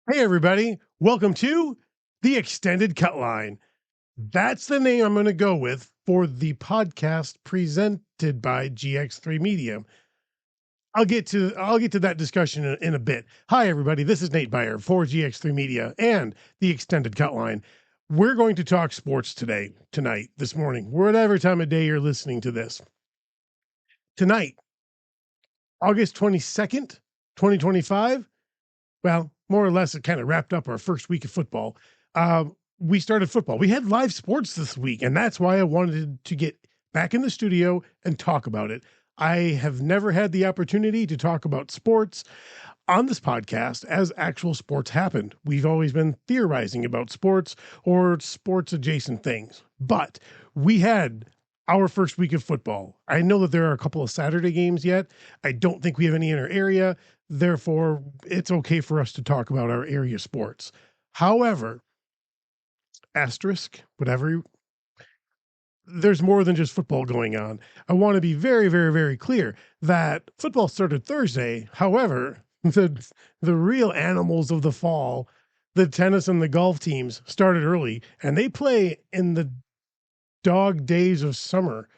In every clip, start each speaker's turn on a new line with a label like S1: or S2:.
S1: Hey, everybody. Welcome to the Extended Cutline. That's the name I'm going to go with for the podcast presented by GX3 Media. I'll get to that discussion in a bit. Hi, everybody. This is Nate Beyer for GX3 Media and the Extended Cutline. We're going to talk sports tonight, this morning, whatever time of day you're listening to this. Tonight, August 22nd, 2025. Well, more or less, it kind of wrapped up our first week of football. We started football. We had live sports this week, and that's why I wanted to get back in the studio and talk about it. I have never had the opportunity to talk about sports on this podcast as actual sports happened. We've always been theorizing about sports or sports adjacent things, but we had our first week of football. I know that there are a couple of Saturday games yet. I don't think we have any in our area. Therefore, it's okay for us to talk about our area sports. However, asterisk, whatever, there's more than just football going on. I want to be very, very, very clear that football started Thursday. However, the real animals of the fall, the tennis and the golf teams, started early, and they play in the dog days of summer.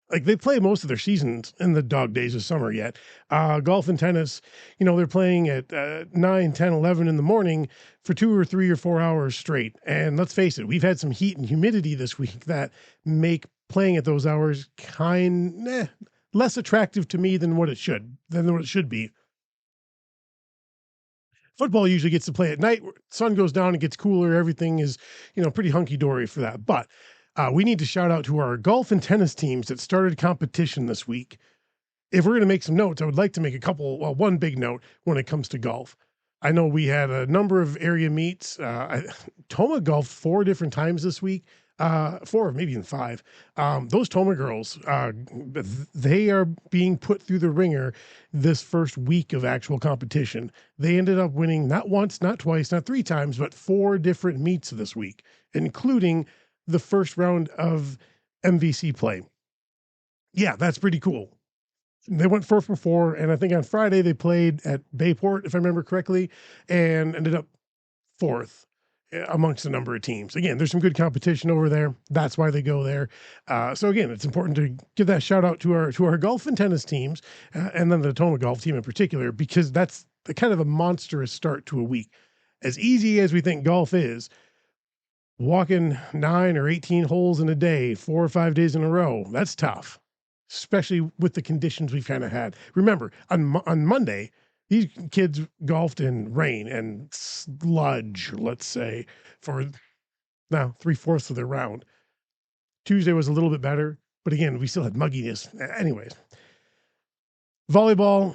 S1: Like, they play most of their seasons in the dog days of summer yet. Golf and tennis, they're playing at 9, 10, 11 in the morning for 2 or 3 or 4 hours straight. And let's face it, we've had some heat and humidity this week that make playing at those hours less attractive to me than what it should be. Football usually gets to play at night. Sun goes down, it gets cooler. Everything is, pretty hunky dory for that. But we need to shout out to our golf and tennis teams that started competition this week. If we're going to make some notes, I would like to make one big note when it comes to golf. I know we had a number of area meets. Toma golfed 4 different times this week. 4, maybe even 5. Those Toma girls, they are being put through the ringer this first week of actual competition. They ended up winning not once, not twice, not 3 times, but 4 different meets this week, including the first round of MVC play. Yeah, that's pretty cool. They went 4 for 4, and I think on Friday they played at Bayport, if I remember correctly, and ended up 4th amongst a number of teams. Again, there's some good competition over there. That's why they go there. So again, it's important to give that shout out to our golf and tennis teams, and then the Toma golf team in particular, because that's kind of a monstrous start to a week. As easy as we think golf is, walking 9 or 18 holes in a day, 4 or 5 days in a row, that's tough, especially with the conditions we've kind of had. Remember, on Monday, these kids golfed in rain and sludge, let's say, for now 3/4 of their round. Tuesday was a little bit better, but again, we still had mugginess. Anyways, volleyball,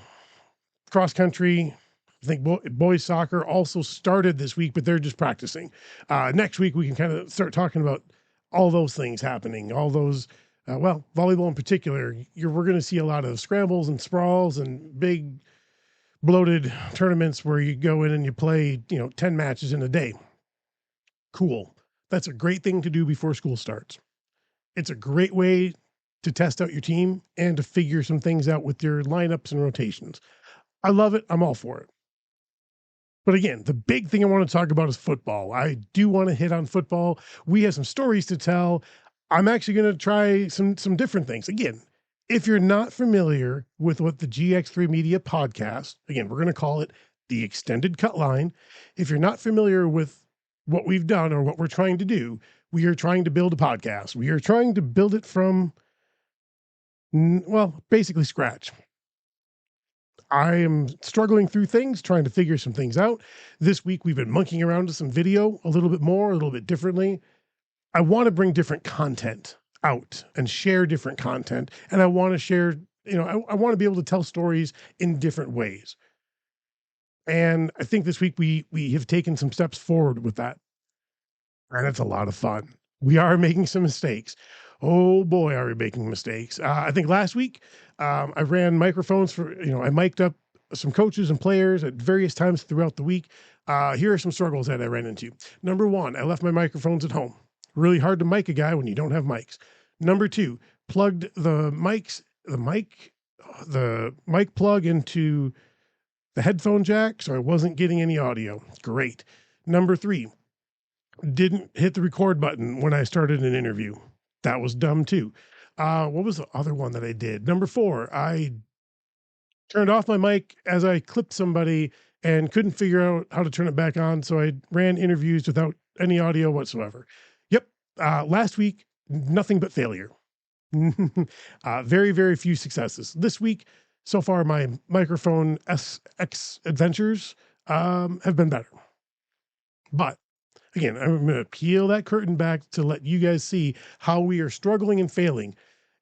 S1: cross country, I think boys soccer also started this week, but they're just practicing. Next week, we can kind of start talking about all those things happening, all those, volleyball in particular. We're going to see a lot of scrambles and sprawls and big bloated tournaments where you go in and you play, 10 matches in a day. Cool. That's a great thing to do before school starts. It's a great way to test out your team and to figure some things out with your lineups and rotations. I love it. I'm all for it. But again, the big thing I want to talk about is football. I do want to hit on football. We have some stories to tell. I'm actually going to try some different things. Again, if you're not familiar with what the GX3 Media podcast, again, we're going to call it the Extended Cutline. If you're not familiar with what we've done or what we're trying to do, we are trying to build a podcast. We are trying to build it from, basically scratch. I am struggling through things, trying to figure some things out. This week, we've been monkeying around with some video a little bit more, a little bit differently. I want to bring different content out and share different content. And I want to share, I want to be able to tell stories in different ways. And I think this week we have taken some steps forward with that. And it's a lot of fun. We are making some mistakes. Oh boy, are we making mistakes. I think last week I ran microphones I mic'd up some coaches and players at various times throughout the week. Here are some struggles that I ran into. Number 1, I left my microphones at home. Really hard to mic a guy when you don't have mics. Number 2, plugged the mic plug into the headphone jack, so I wasn't getting any audio. Great. Number 3, didn't hit the record button when I started an interview. That was dumb too. What was the other one that I did? Number 4, I turned off my mic as I clipped somebody and couldn't figure out how to turn it back on. So I ran interviews without any audio whatsoever. Yep. Last week, nothing but failure. Very, very few successes. This week, so far, my microphone SX adventures have been better. But again, I'm going to peel that curtain back to let you guys see how we are struggling and failing.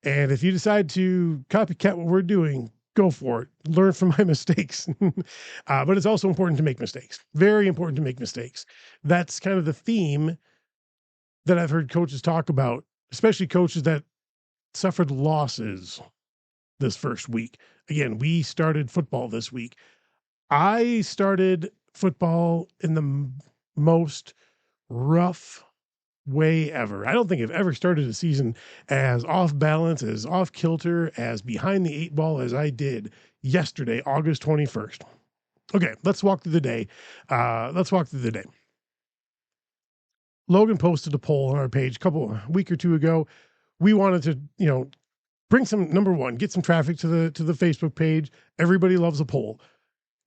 S1: And if you decide to copycat what we're doing, go for it. Learn from my mistakes. But it's also important to make mistakes. Very important to make mistakes. That's kind of the theme that I've heard coaches talk about, especially coaches that suffered losses this first week. Again, we started football this week. I started football in the most rough way ever. I don't think I've ever started a season as off balance, as off kilter, as behind the 8 ball as I did yesterday, August 21st. Okay, let's walk through the day. Logan posted a poll on our page a week or two ago. We wanted to, bring some, number one, get some traffic to the Facebook page. Everybody loves a poll.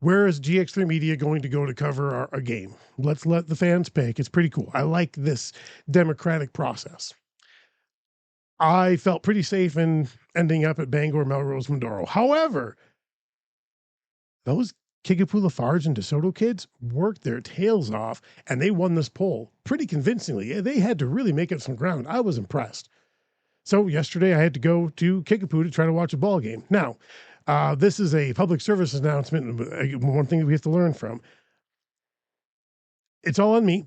S1: Where is GX3 Media going to go to cover our game? Let's let the fans pick. It's pretty cool. I like this democratic process. I felt pretty safe in ending up at Bangor, Melrose, Mindoro. However, those Kickapoo, Lafarge, and DeSoto kids worked their tails off, and they won this poll pretty convincingly. They had to really make up some ground. I was impressed. So yesterday I had to go to Kickapoo to try to watch a ball game. Now, this is a public service announcement. One thing that we have to learn from. It's all on me.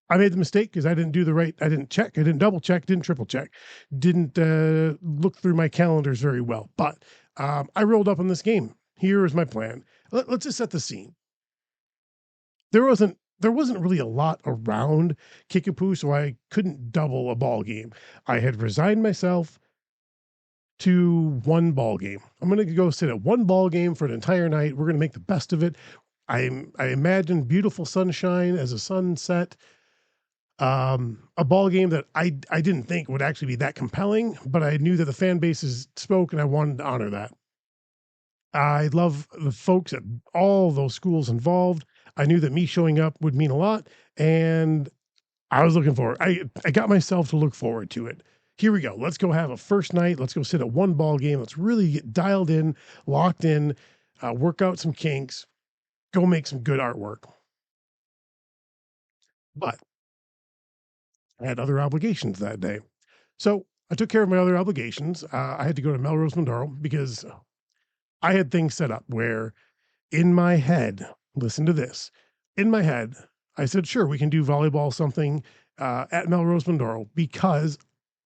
S1: I made the mistake because I didn't I didn't check, I didn't double check, didn't triple check, didn't look through my calendars very well. But I rolled up on this game. Here is my plan. Let's just set the scene. There wasn't really a lot around Kickapoo, so I couldn't double a ball game. I had resigned myself to one ball game. I'm going to go sit at one ball game for an entire night. We're going to make the best of it. I imagine beautiful sunshine as a sunset. A ball game that I didn't think would actually be that compelling, but I knew that the fan bases spoke and I wanted to honor that. I love the folks at all those schools involved. I knew that me showing up would mean a lot, and I was looking forward. I got myself to look forward to it. Here we go. Let's go have a first night. Let's go sit at one ball game. Let's really get dialed in, locked in, work out some kinks, go make some good artwork. But I had other obligations that day. So I took care of my other obligations. I had to go to Melrose Mindoro because I had things set up where in my head, listen to this, in my head, I said, sure, we can do volleyball something at Melrose Mindoro because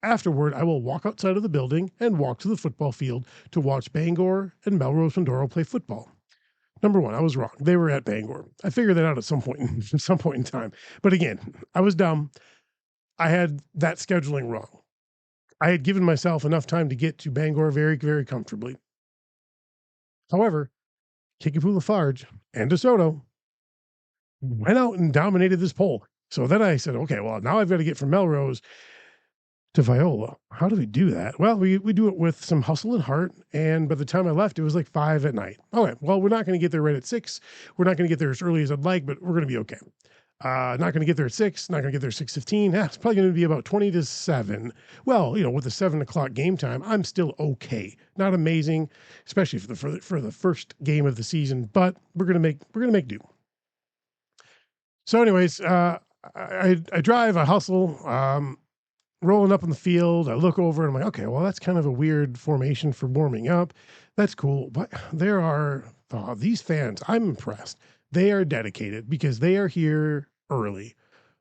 S1: afterward, I will walk outside of the building and walk to the football field to watch Bangor and Melrose Mindoro play football. Number one, I was wrong. They were at Bangor. I figured that out at some point in time. But again, I was dumb. I had that scheduling wrong. I had given myself enough time to get to Bangor very, very comfortably. However, Kickapoo, Lafarge, and DeSoto went out and dominated this poll. So then I said, okay, well, now I've got to get from Melrose to Viola. How do we do that? Well, we do it with some hustle and heart. And by the time I left, it was like 5 at night. Okay, well, we're not going to get there right at 6. We're not going to get there as early as I'd like, but we're going to be okay. Not going to get there at 6, not going to get there 6:15. It's probably going to be about 20 to 7. Well, with the 7 o'clock game time, I'm still okay. Not amazing, especially for the first game of the season, but we're going to make do. So anyways, I drive, I hustle, rolling up in the field. I look over and I'm like, okay, well, that's kind of a weird formation for warming up. That's cool. But there are these fans. I'm impressed. They are dedicated because they are here early.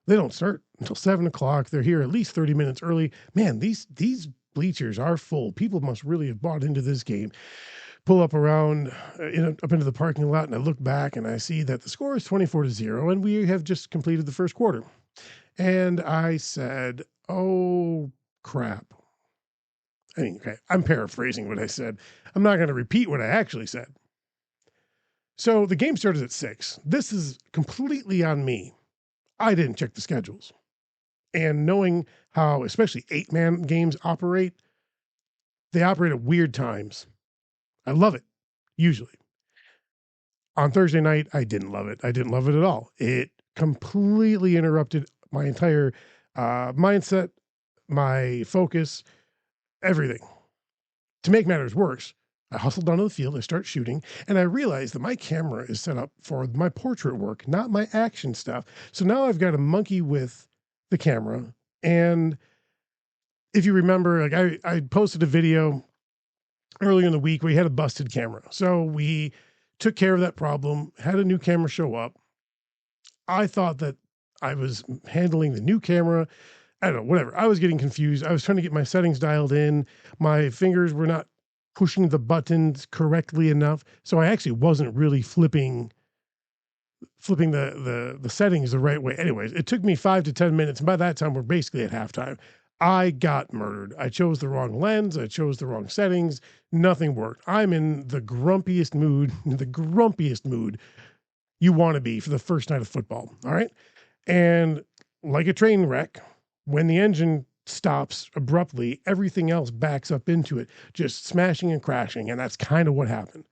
S1: They don't start until 7 o'clock. They're here at least 30 minutes early. Man, these bleachers are full. People must really have bought into this game. Pull up around up into the parking lot, and I look back and I see that the score is 24-0, and we have just completed the first quarter. And I said, oh, crap. Okay, I'm paraphrasing what I said. I'm not going to repeat what I actually said. So the game started at 6. This is completely on me. I didn't check the schedules. And knowing how, especially 8-man games operate, they operate at weird times. I love it, usually. On Thursday night, I didn't love it. I didn't love it at all. It completely interrupted my entire mindset, my focus, everything. To make matters worse, I hustled onto the field, I start shooting, and I realized that my camera is set up for my portrait work, not my action stuff. So now I've got to monkey with the camera. And if you remember, like I posted a video earlier in the week where we had a busted camera. So we took care of that problem, had a new camera show up. I thought that I was handling the new camera. I don't know, whatever. I was getting confused. I was trying to get my settings dialed in. My fingers were not pushing the buttons correctly enough. So I actually wasn't really flipping the settings the right way. Anyways, it took me 5 to 10 minutes. And by that time, we're basically at halftime. I got murdered. I chose the wrong lens. I chose the wrong settings. Nothing worked. I'm in the grumpiest mood you want to be for the first night of football. All right. And like a train wreck, when the engine stops abruptly, everything else backs up into it, just smashing and crashing. And that's kind of what happened.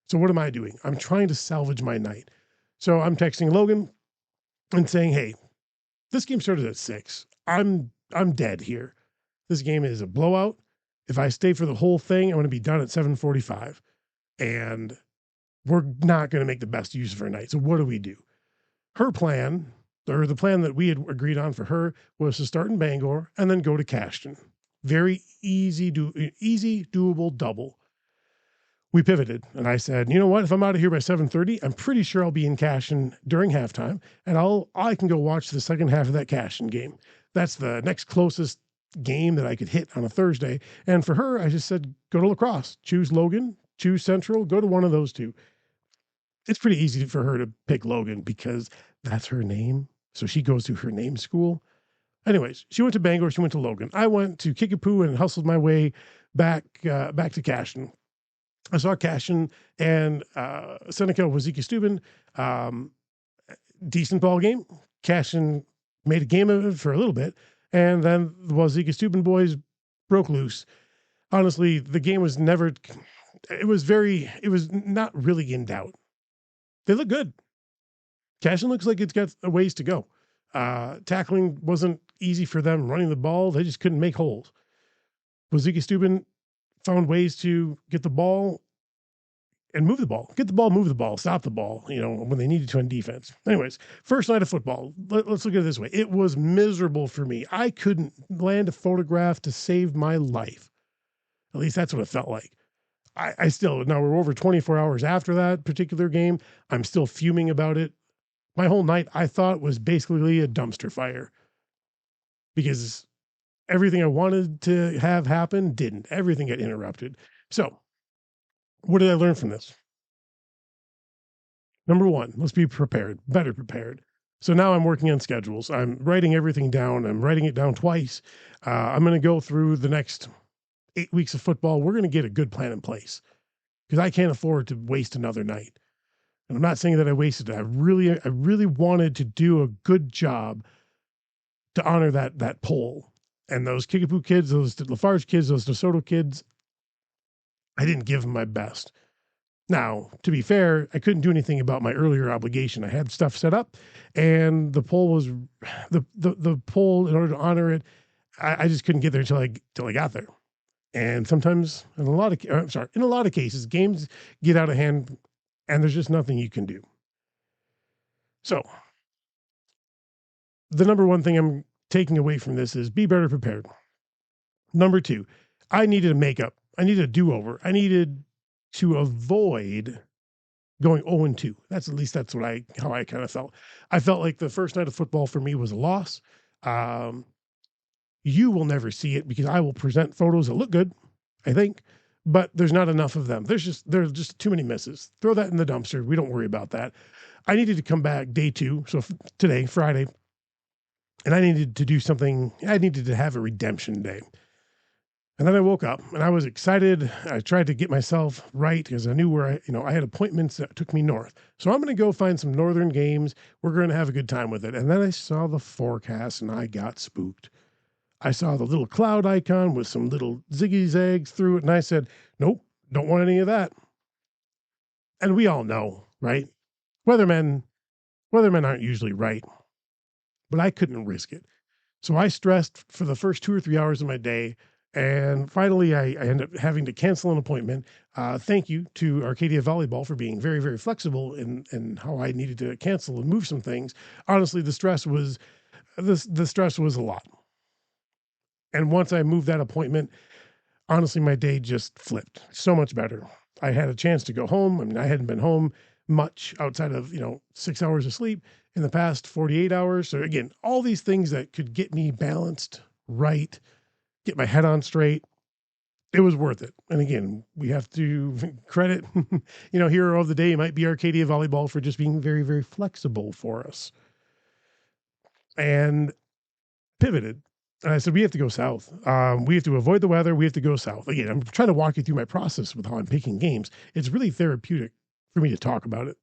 S1: So what am I doing? I'm trying to salvage my night. So I'm texting Logan and saying, hey, this game started at 6. I'm dead here. This game is a blowout. If I stay for the whole thing, I'm going to be done at 7:45. And we're not going to make the best use of our night. So what do we do? Her plan, or the plan that we had agreed on for her, was to start in Bangor and then go to Cashton. Very easy, doable double. We pivoted, and I said, you know what? If I'm out of here by 7:30, I'm pretty sure I'll be in Cashton during halftime, and I can go watch the second half of that Cashton game. That's the next closest game that I could hit on a Thursday. And for her, I just said, go to La Crosse, choose Logan, choose Central, go to one of those two. It's pretty easy for her to pick Logan because that's her name. So she goes to her name school. Anyways, she went to Bangor, she went to Logan. I went to Kickapoo and hustled my way back to Cashton. I saw Cashton and Seneca Wazika Steuben. Decent ball game. Cashton made a game of it for a little bit, and then the Wazika Steuben boys broke loose. Honestly, the game was never. It was not really in doubt. They look good. Cashton looks like it's got a ways to go. Tackling wasn't easy for them. Running the ball, they just couldn't make holes. Wazika Steuben found ways to get the ball and move the ball. Get the ball, move the ball, stop the ball, when they needed to on defense. Anyways, first night of football. Let's look at it this way. It was miserable for me. I couldn't land a photograph to save my life. At least that's what it felt like. I still, now we're over 24 hours after that particular game. I'm still fuming about it. My whole night, I thought, was basically a dumpster fire because everything I wanted to have happen didn't. Everything got interrupted. So what did I learn from this? Number one, let's be prepared, better prepared. So now I'm working on schedules. I'm writing everything down. I'm writing it down twice. I'm going to go through the next 8 weeks of football. We're going to get a good plan in place because I can't afford to waste another night. And I'm not saying that I wasted it. I really wanted to do a good job to honor that poll. And those Kickapoo kids, those Lafarge kids, those DeSoto kids, I didn't give them my best. Now, to be fair, I couldn't do anything about my earlier obligation. I had stuff set up, and the poll was the poll. In order to honor it, I just couldn't get there until I got there. And sometimes, in a lot of cases, games get out of hand, and there's just nothing you can do. So, the number one thing I'm taking away from this is be better prepared. Number two, I needed a makeup. I needed a do-over. I needed to avoid going 0-2. That's how I kind of felt. I felt like the first night of football for me was a loss. You will never see it because I will present photos that look good, I think, but there's not enough of them. There's just too many misses. Throw that in the dumpster. We don't worry about that. I needed to come back day 2. So today, Friday, and I needed to do something. I needed to have a redemption day. And then I woke up and I was excited. I tried to get myself right because I knew where I had appointments that took me north. So I'm going to go find some northern games. We're going to have a good time with it. And then I saw the forecast and I got spooked. I saw the little cloud icon with some little ziggy zags through it. And I said, nope, don't want any of that. And we all know, right? Weathermen, weathermen aren't usually right, but I couldn't risk it. So I stressed for the first 2 or 3 hours of my day. And finally, I ended up having to cancel an appointment. Thank you to Arcadia Volleyball for being very, very flexible in how I needed to cancel and move some things. Honestly, the stress was a lot. And once I moved that appointment, honestly, my day just flipped so much better. I had a chance to go home. I mean, I hadn't been home much outside of 6 hours of sleep in the past 48 hours. So again, all these things that could get me balanced, right, get my head on straight. It was worth it. And again, we have to credit, hero of the day might be Arcadia Volleyball for just being very, very flexible for us. And pivoted. And I said, we have to go south. We have to avoid the weather. We have to go south. Again, I'm trying to walk you through my process with how I'm picking games. It's really therapeutic for me to talk about it.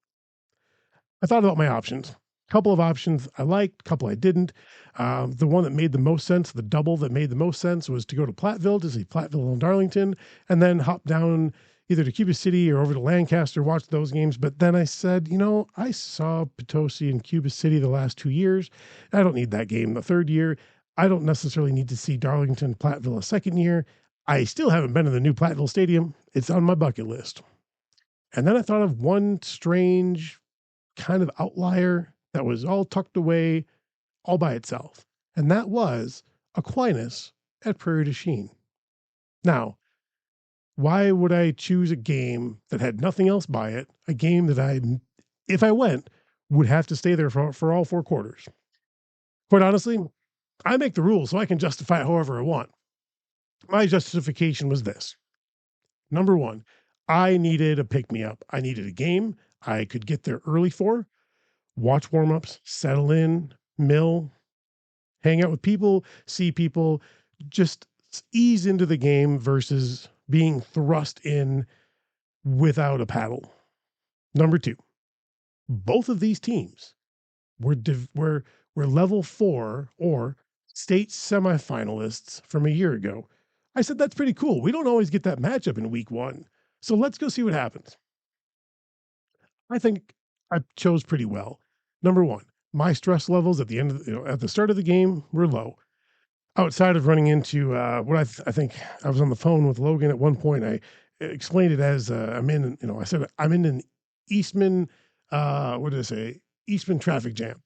S1: I thought about my options. A couple of options I liked, a couple I didn't. The one that made the most sense, the double that made the most sense, was to go to Platteville to see Platteville and Darlington, and then hop down either to Cuba City or over to Lancaster, watch those games. But then I said, I saw Potosi and Cuba City the last 2 years. I don't need that game the third year. I don't necessarily need to see Darlington, Platteville a second year. I still haven't been to the new Platteville Stadium. It's on my bucket list. And then I thought of one strange kind of outlier that was all tucked away all by itself. And that was Aquinas at Prairie du Chien. Now, why would I choose a game that had nothing else by it? A game that if I went, would have to stay there for all 4 quarters. Quite honestly, I make the rules so I can justify it however I want. My justification was this. Number one, I needed a pick me up. I needed a game I could get there early for, watch warm-ups, settle in, mill, hang out with people, see people, just ease into the game versus being thrust in without a paddle. Number two, both of these teams were level 4 or state semifinalists from a year ago. I said, that's pretty cool. We don't always get that matchup in week 1. So let's go see what happens. I think I chose pretty well. Number one, my stress levels at the end of at the start of the game were low. Outside of running into what I think I was on the phone with Logan at one point. I explained it as I'm in. I said I'm in an Eastman. What did I say? Eastman traffic jam.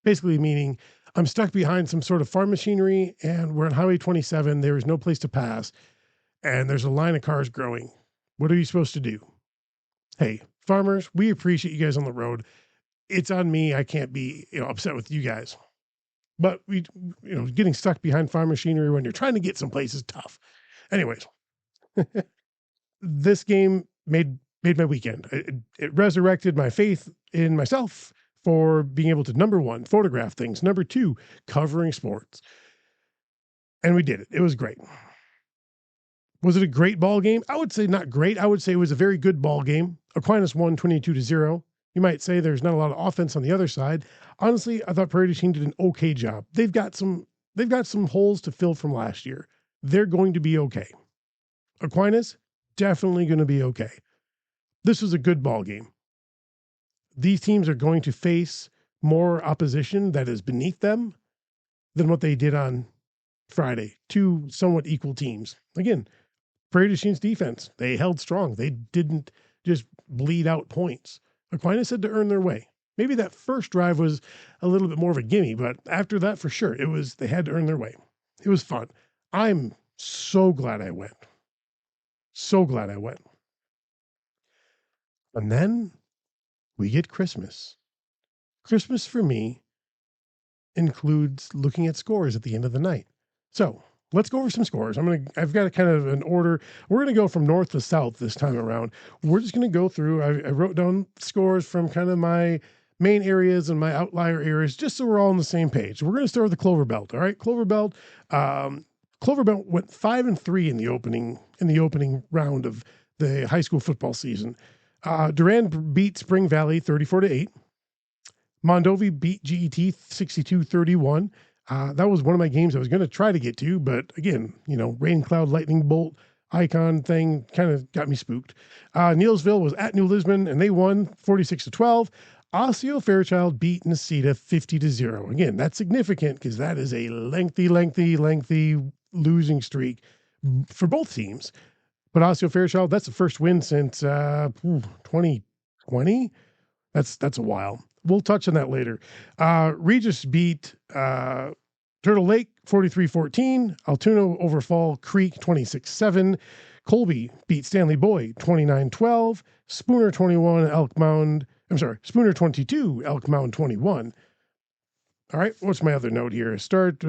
S1: Basically meaning I'm stuck behind some sort of farm machinery, and we're on Highway 27. There is no place to pass, and there's a line of cars growing. What are you supposed to do? Hey, farmers, we appreciate you guys on the road. It's on me. I can't be upset with you guys. But getting stuck behind farm machinery when you're trying to get someplace is tough. Anyways, this game made my weekend. It resurrected my faith in myself for being able to, number one, photograph things. Number two, covering sports. And we did it. It was great. Was it a great ball game? I would say not great. I would say it was a very good ball game. Aquinas won 22-0. You might say there's not a lot of offense on the other side. Honestly, I thought Prairie du Chien did an okay job. They've got some holes to fill from last year. They're going to be okay. Aquinas, definitely going to be okay. This was a good ball game. These teams are going to face more opposition that is beneath them than what they did on Friday. Two somewhat equal teams. Again, Prairie du Chien's defense, they held strong. They didn't just bleed out points. Aquinas had to earn their way. Maybe that first drive was a little bit more of a gimme, but after that, for sure, they had to earn their way. It was fun. I'm so glad I went. So glad I went. And then we get Christmas. Christmas for me includes looking at scores at the end of the night. So let's go over some scores. I've got a kind of an order. We're going to go from north to south this time around. We're just going to go through. I wrote down scores from kind of my main areas and my outlier areas, just so we're all on the same page. We're going to start with the Clover Belt. All right. Clover Belt, Clover Belt went 5-3 in the opening round of the high school football season. Durand beat Spring Valley 34-8. Mondovi beat GET 62-31. That was one of my games I was going to try to get to, but again, rain cloud lightning bolt icon thing kind of got me spooked. Neilsville was at New Lisbon and they won 46-12. Osseo Fairchild beat Necedah 50-0. Again, that's significant because that is a lengthy losing streak for both teams. But Osseo Fairchild, that's the first win since 2020. That's a while. We'll touch on that later. Regis beat Turtle Lake 43-14. Altoona over Fall Creek 26-7. Colby beat Stanley Boyd 29-12. Spooner 22, Elk Mound 21. All right, what's my other note here? I said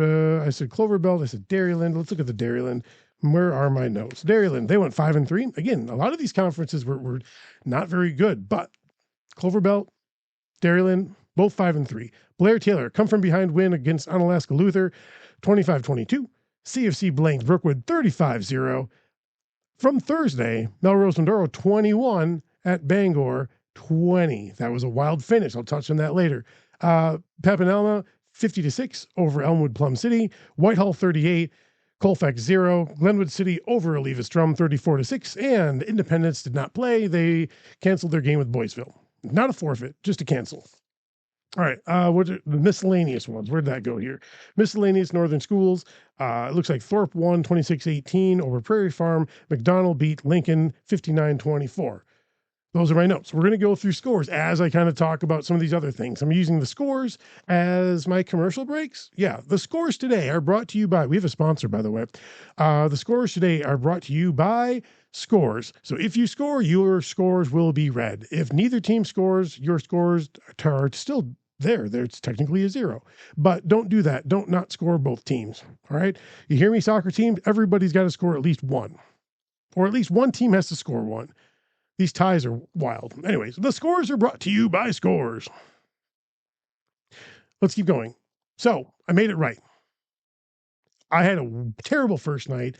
S1: Clover Belt, I said Dairyland. Let's look at the Dairyland. Where are my notes? Dairyland, they went 5-3. Again, a lot of these conferences were not very good, but Clover Belt, Dairyland, both 5-3. Blair Taylor, come from behind win against Onalaska Luther, 25-22. CFC blanked Brookwood 35-0. From Thursday, Melrose Mindoro 21 at Bangor 20. That was a wild finish. I'll touch on that later. Papanelma 50-6 over Elmwood Plum City. Whitehall 38. Colfax 0. Glenwood City over Olivas Drum 34-6. And Independence did not play. They canceled their game with Boysville. Not a forfeit, just a cancel. All right, what are the miscellaneous ones? Where'd that go here? Miscellaneous Northern Schools. It looks like Thorpe won 26-18 over Prairie Farm. McDonald beat Lincoln 59-24. Those are my notes. We're going to go through scores as I kind of talk about some of these other things. I'm using the scores as my commercial breaks. Yeah, the scores today are brought to you by, we have a sponsor, by the way. The scores today are brought to you by Scores. So if you score, your scores will be read. If neither team scores, your scores are still there. It's technically a 0. But don't do that. Don't not score both teams. All right? You hear me, soccer teams? Everybody's got to score at least one. Or at least one team has to score one. These ties are wild. Anyways, the scores are brought to you by Scores. Let's keep going. So, I made it right. I had a terrible first night,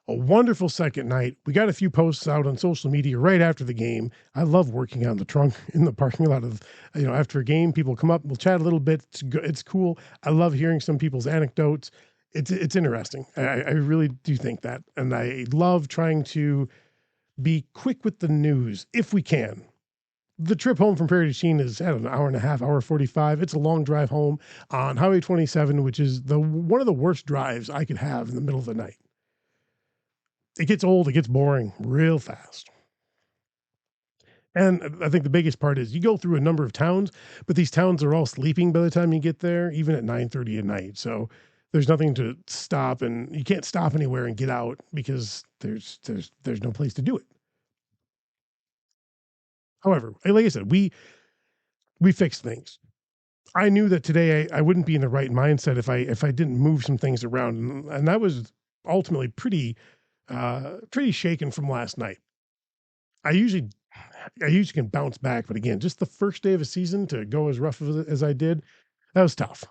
S1: a wonderful second night. We got a few posts out on social media right after the game. I love working on the trunk in the parking lot of, after a game, people come up, we'll chat a little bit. It's cool. I love hearing some people's anecdotes. It's interesting. I really do think that. And I love trying to be quick with the news if we can. The trip home from Prairie du Chien is an hour and a half, hour 45. It's a long drive home on Highway 27, which is one of the worst drives I could have in the middle of the night. It gets old, it gets boring real fast. And I think the biggest part is you go through a number of towns, but these towns are all sleeping by the time you get there, even at 9:30 at night. So there's nothing to stop, and you can't stop anywhere and get out because there's no place to do it. However, like I said, we fixed things. I knew that today I wouldn't be in the right mindset if I didn't move some things around, and that was ultimately pretty shaken from last night. I usually can bounce back, but again, just the first day of a season to go as rough as I did, that was tough.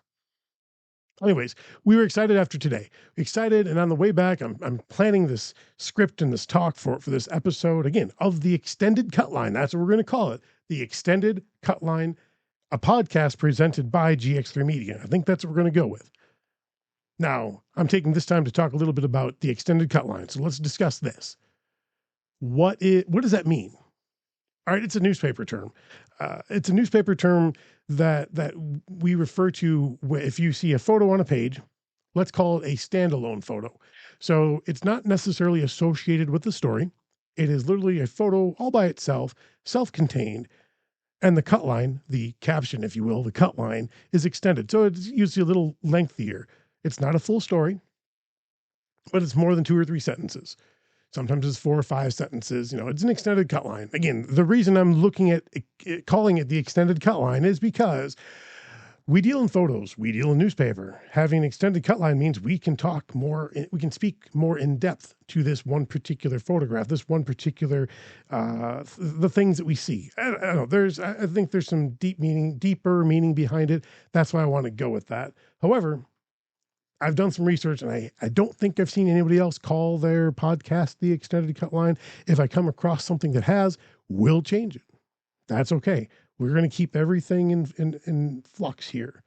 S1: Anyways, we were excited after today. Excited, and on the way back, I'm planning this script and this talk for this episode, again, of the Extended Cutline. That's what we're going to call it, the Extended Cutline, a podcast presented by GX3 Media. I think that's what we're going to go with. Now, I'm taking this time to talk a little bit about the Extended Cutline, so let's discuss this. What does that mean? All right, it's a newspaper term. It's a newspaper term that we refer to if you see a photo on a page. Let's call it a standalone photo. So it's not necessarily associated with the story. It is literally a photo all by itself, self-contained, and the cut line, the caption, if you will, the cut line is extended. So it's usually a little lengthier. It's not a full story, but it's more than 2 or 3 sentences. Sometimes it's 4 or 5 sentences. It's an extended cut line. Again, the reason I'm looking at calling it the extended cut line is because we deal in photos, we deal in newspaper. Having an extended cut line means we can talk more, we can speak more in depth to this one particular photograph, this one particular, the things that we see. I don't know, I think there's some deeper meaning behind it. That's why I want to go with that. However, I've done some research, and I don't think I've seen anybody else call their podcast the Extended Cut Line. If I come across something that has, we'll change it. That's okay. We're going to keep everything in flux here.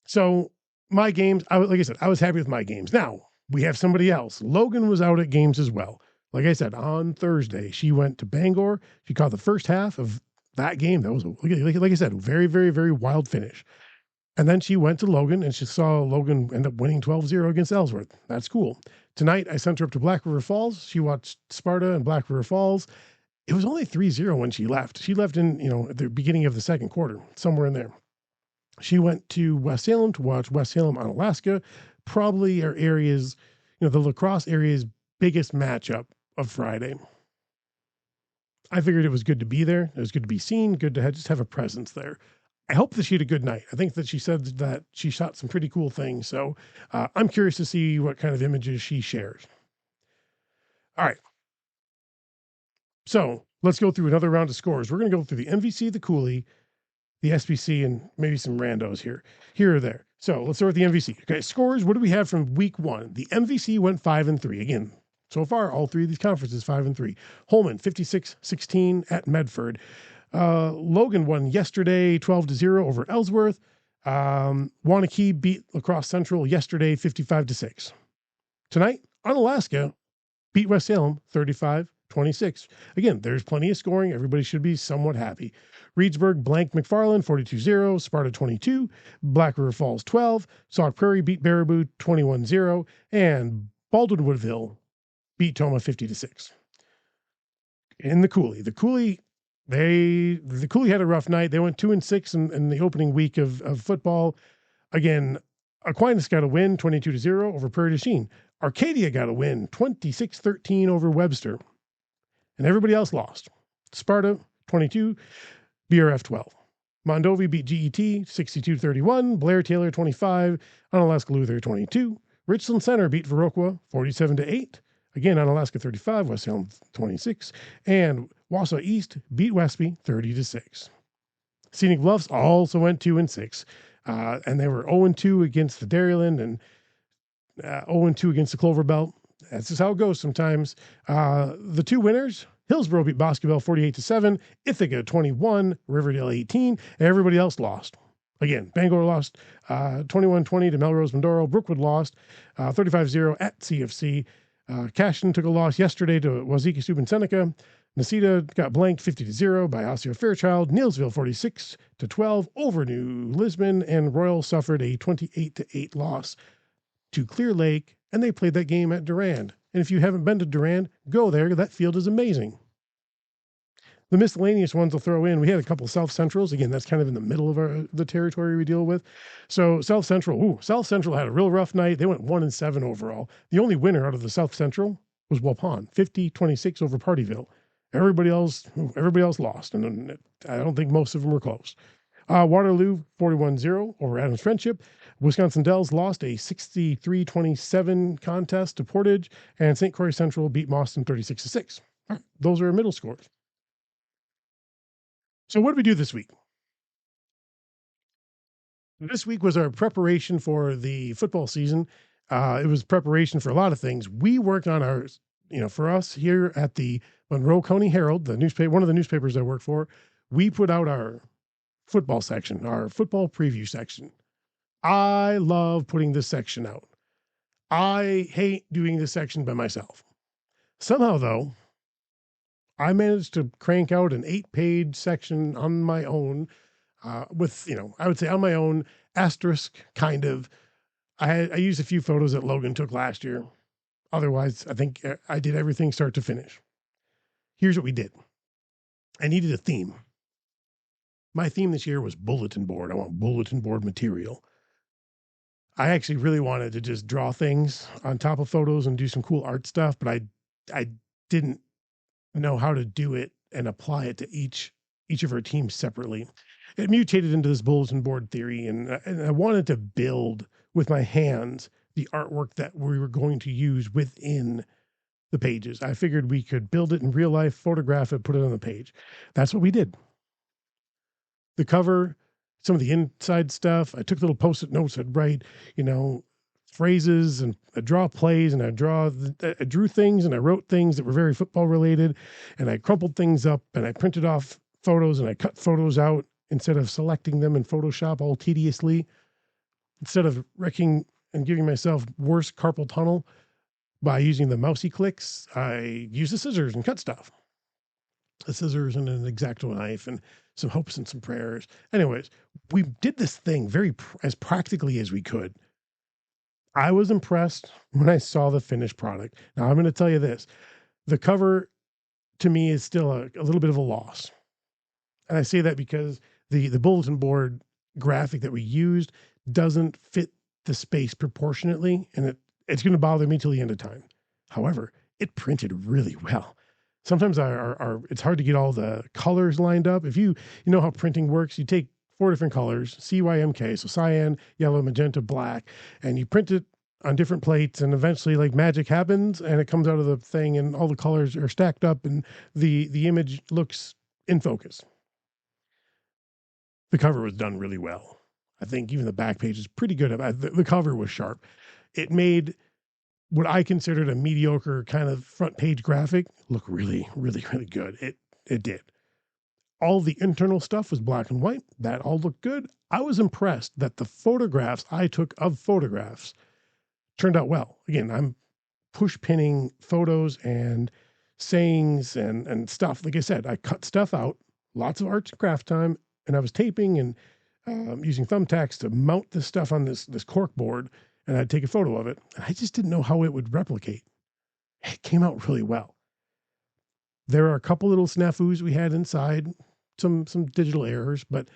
S1: So my games, like I said, I was happy with my games. Now we have somebody else. Logan was out at games as well. Like I said, on Thursday, she went to Bangor. She caught the first half of that game. That was, like I said, a very, very, very wild finish. And then she went to Logan, and she saw Logan end up winning 12-0 against Ellsworth. That's cool. Tonight, I sent her up to Black River Falls. She watched Sparta and Black River Falls. It was only 3-0 when she left. She left in, at the beginning of the second quarter, somewhere in there. She went to West Salem to watch West Salem on Alaska, probably our area's, the lacrosse area's biggest matchup of Friday. I figured it was good to be there. It was good to be seen, good to just have a presence there. I hope that she had a good night. I think that she said that she shot some pretty cool things. So I'm curious to see what kind of images she shares. All right. So let's go through another round of scores. We're going to go through the MVC, the Coulee, the SBC, and maybe some randos here or there. So let's start with the MVC. Okay, scores. What do we have from week one? The MVC went 5-3. Again, so far, all three of these conferences 5-3. Holman 56-16 at Medford. Logan won yesterday 12-0 over Ellsworth. Wanakee beat La Crosse Central yesterday 55-6. Tonight, Unalaska beat West Salem 35-26. Again, there's plenty of scoring. Everybody should be somewhat happy. Reedsburg blanked McFarland 42-0, Sparta 22, Black River Falls 12, Sauk Prairie beat Baraboo 21-0, and Baldwin Woodville beat Toma 50-6. In the Coulee, the Coulee had a rough night. They went 2-6 in the opening week of football. Again, Aquinas got a win 22-0 over Prairie du Chien. Arcadia got a win 26-13 over Webster. And everybody else lost. Sparta 22, BRF 12. Mondovi beat GET 62-31, Blair Taylor 25, Unalaska Luther 22. Richland Center beat Viroqua 47-8. Again, Unalaska 35, West Salem 26. And Wausau East beat Westby 30-6. Scenic Bluffs also went 2-6. And they were 0-2 against the Dairyland and 0-2 against the Clover Belt. That's just how it goes sometimes. The two winners, Hillsborough beat Boscobel 48-7, Ithaca 21, Riverdale 18, and everybody else lost. Again, Bangor lost 21-20 to Melrose Mindoro. Brookwood lost 35-0 at CFC. Cashton took a loss yesterday to Wazeeka Steuben Seneca. Necedah got blanked 50-0 by Osseo Fairchild. Neilsville 46-12 over New Lisbon, and Royal suffered a 28-8 loss to Clear Lake, and they played that game at Durand. And if you haven't been to Durand, go there. That field is amazing. The miscellaneous ones will throw in. We had a couple South Centrals. Again, that's kind of in the middle of the territory we deal with. So South Central had a real rough night. They went 1-7 overall. The only winner out of the South Central was Waupun, 50-26 over Partyville. Everybody else lost, and I don't think most of them were close. Waterloo 41-0 over Adams Friendship. Wisconsin Dells lost a 63-27 contest to Portage, and St. Croix Central beat Mauston 36-6. All right, those are our middle scores. So what did we do this week? This week was our preparation for the football season. It was preparation for a lot of things. We worked on our, for us here at the Monroe County Herald, the newspaper, one of the newspapers I work for, we put out our football section, our football preview section. I love putting this section out. I hate doing this section by myself. Somehow, though, I managed to crank out an 8-page section on my own with, I would say on my own, asterisk kind of. I used a few photos that Logan took last year. Otherwise, I think I did everything start to finish. Here's what we did. I needed a theme. My theme this year was bulletin board. I want bulletin board material. I actually really wanted to just draw things on top of photos and do some cool art stuff, but I didn't know how to do it and apply it to each of our teams separately. It mutated into this bulletin board theory, and I wanted to build with my hands the artwork that we were going to use within the pages. I figured we could build it in real life, photograph it, put it on the page. That's what we did. The cover some of the inside stuff. I took little post-it notes. I'd write, phrases, and I'd draw plays, and I drew things, and I wrote things that were very football related, and I crumpled things up, and I printed off photos, and I cut photos out instead of selecting them in Photoshop all tediously. Instead of wrecking and giving myself worse carpal tunnel by using the mousey clicks, I use the scissors and cut stuff. The scissors and an X-Acto knife and some hopes and some prayers. Anyways, we did this thing as practically as we could. I was impressed when I saw the finished product. Now, I'm going to tell you this. The cover, to me, is still a little bit of a loss. And I say that because the bulletin board graphic that we used doesn't fit the space proportionately, and it's going to bother me till the end of time. However, it printed really well. Sometimes it's hard to get all the colors lined up. If you know how printing works, you take 4 different colors, CYMK, so cyan, yellow, magenta, black, and you print it on different plates, and eventually like magic happens and it comes out of the thing and all the colors are stacked up and the image looks in focus. The cover was done really well. I think even the back page is pretty good. The cover was sharp. It made what I considered a mediocre kind of front page graphic look really, really, really good. It did. All the internal stuff was black and white. That all looked good. I was impressed that the photographs I took of photographs turned out well. Again, I'm push pinning photos and sayings and stuff. Like I said, I cut stuff out, lots of arts and craft time, and I was taping and using thumbtacks to mount this stuff on this cork board, and I'd take a photo of it. And I just didn't know how it would replicate. It came out really well. There are a couple little snafus we had inside, some digital errors, but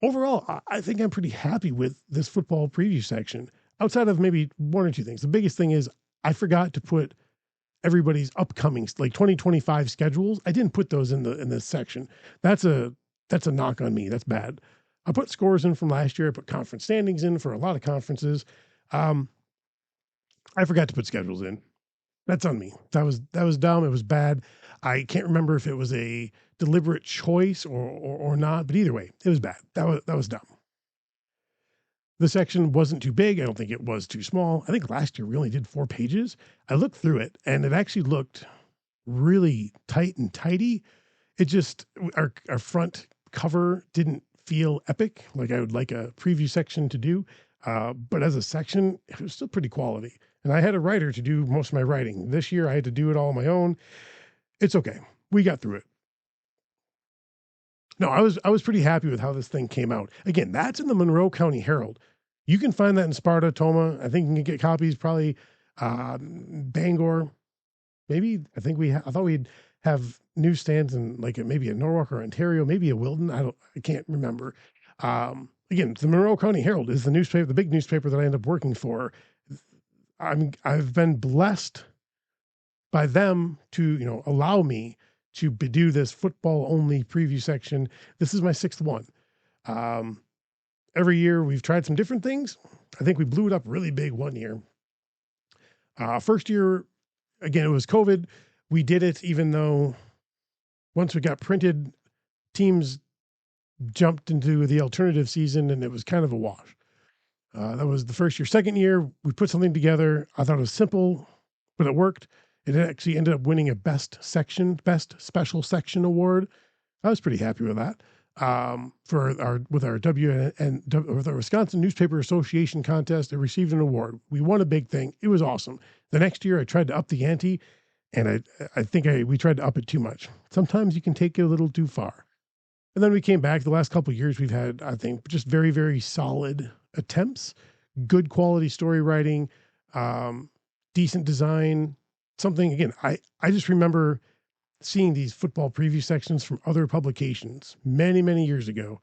S1: overall, I think I'm pretty happy with this football preview section. Outside of maybe 1 or 2 things. The biggest thing is I forgot to put everybody's upcoming, like 2025 schedules. I didn't put those in this section. That's a knock on me. That's bad. I put scores in from last year. I put conference standings in for a lot of conferences. I forgot to put schedules in. That's on me. That was dumb. It was bad. I can't remember if it was a deliberate choice or not, but either way, it was bad. That was dumb. The section wasn't too big. I don't think it was too small. I think last year we only did 4 pages. I looked through it and it actually looked really tight and tidy. It just, our front cover didn't feel epic like I would like a preview section to do. But as a section, it was still pretty quality. And I had a writer to do most of my writing. This year I had to do it all on my own. It's okay. We got through it. No, I was pretty happy with how this thing came out. Again, that's in the Monroe County Herald. You can find that in Sparta, Toma. I think you can get copies probably Bangor. Maybe I thought we'd have newsstands in like maybe a Norwalk or Ontario, maybe a Wilton. I can't remember. Again, the Monroe County Herald is the newspaper, the big newspaper that I end up working for. I've been blessed by them to allow me to do this football only preview section. This is my 6th one. Every year we've tried some different things. I think we blew it up really big one year. First year, again, it was COVID. We did it even though once we got printed, teams jumped into the alternative season and it was kind of a wash. That was the first year. Second year, we put something together. I thought it was simple, but it worked. It actually ended up winning a best special section award. I was pretty happy with that. With our Wisconsin Newspaper Association contest, it received an award. We won a big thing. It was awesome. The next year I tried to up the ante and I think we tried to up it too much. Sometimes you can take it a little too far. And then we came back. The last couple of years we've had, I think, just very, very solid attempts, good quality story writing, decent design, something. Again, I just remember seeing these football preview sections from other publications many, many years ago.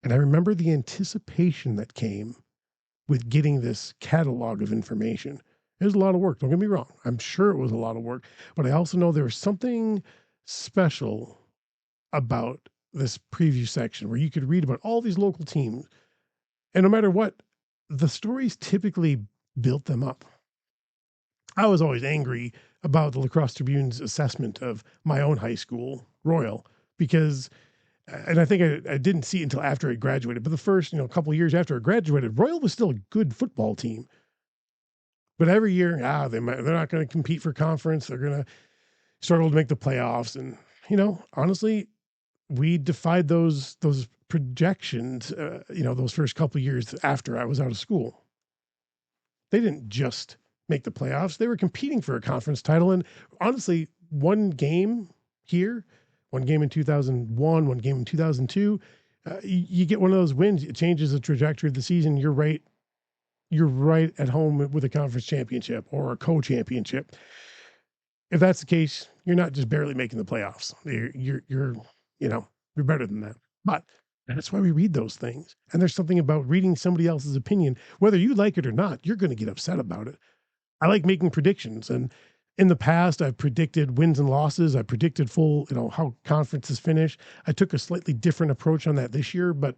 S1: And I remember the anticipation that came with getting this catalog of information. It was a lot of work. Don't get me wrong. I'm sure it was a lot of work, but I also know there was something special about this preview section where you could read about all these local teams. And no matter what, the stories typically built them up. I was always angry about the Lacrosse Tribune's assessment of my own high school, Royal, because and I think I didn't see it until after I graduated. But the first, couple of years after I graduated, Royal was still a good football team. But every year, they're not going to compete for conference. They're going to struggle to make the playoffs. And honestly, we defied those projections. Those first couple of years after I was out of school, they didn't just make the playoffs. They were competing for a conference title. And honestly, one game here, one game in 2001, one game in 2002, you get one of those wins. It changes the trajectory of the season. You're right at home with a conference championship or a co-championship. If that's the case, you're not just barely making the playoffs. You're better than that. But that's why we read those things. And there's something about reading somebody else's opinion, whether you like it or not, you're going to get upset about it. I like making predictions. And in the past, I've predicted wins and losses. I predicted full, how conferences finish. I took a slightly different approach on that this year, but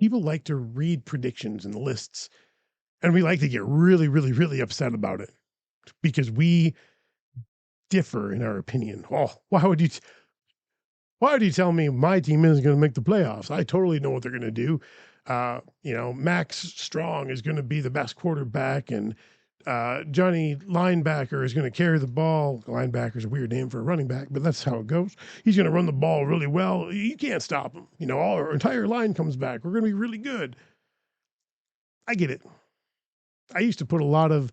S1: people like to read predictions and lists. And we like to get really, really, really upset about it because we differ in our opinion. Oh, why would you tell me my team isn't going to make the playoffs? I totally know what they're going to do. Max Strong is going to be the best quarterback, and Johnny Linebacker is going to carry the ball. Linebacker is a weird name for a running back, but that's how it goes. He's going to run the ball really well. You can't stop him. All our entire line comes back. We're going to be really good. I get it. I used to put a lot of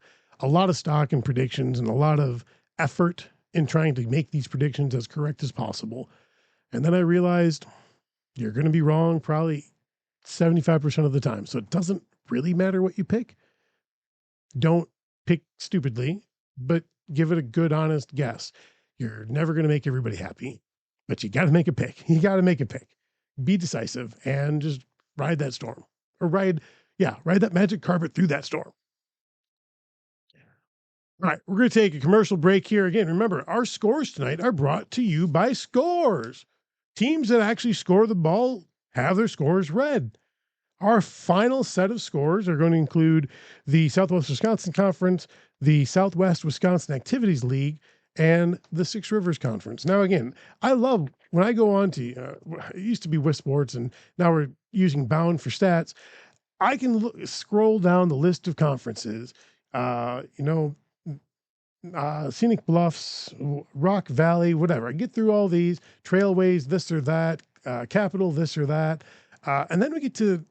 S1: stock in predictions and a lot of effort in trying to make these predictions as correct as possible. And then I realized you're going to be wrong probably 75% of the time. So it doesn't really matter what you pick. Don't pick stupidly, but give it a good, honest guess. You're never going to make everybody happy, but you got to make a pick. You got to make a pick. Be decisive and just ride that storm, or ride that magic carpet through that storm. All right, we're going to take a commercial break here. Again, remember, our scores tonight are brought to you by Scores. Teams that actually score the ball have their scores read. Our final set of scores are going to include the Southwest Wisconsin Conference, the Southwest Wisconsin Activities League, and the Six Rivers Conference. Now, again, I love when I go on to, it used to be WisSports, and now we're using Bound for stats. I can scroll down the list of conferences, Scenic Bluffs, Rock Valley, whatever. I get through all these Trailways, this or that, Capital, this or that. And then we get to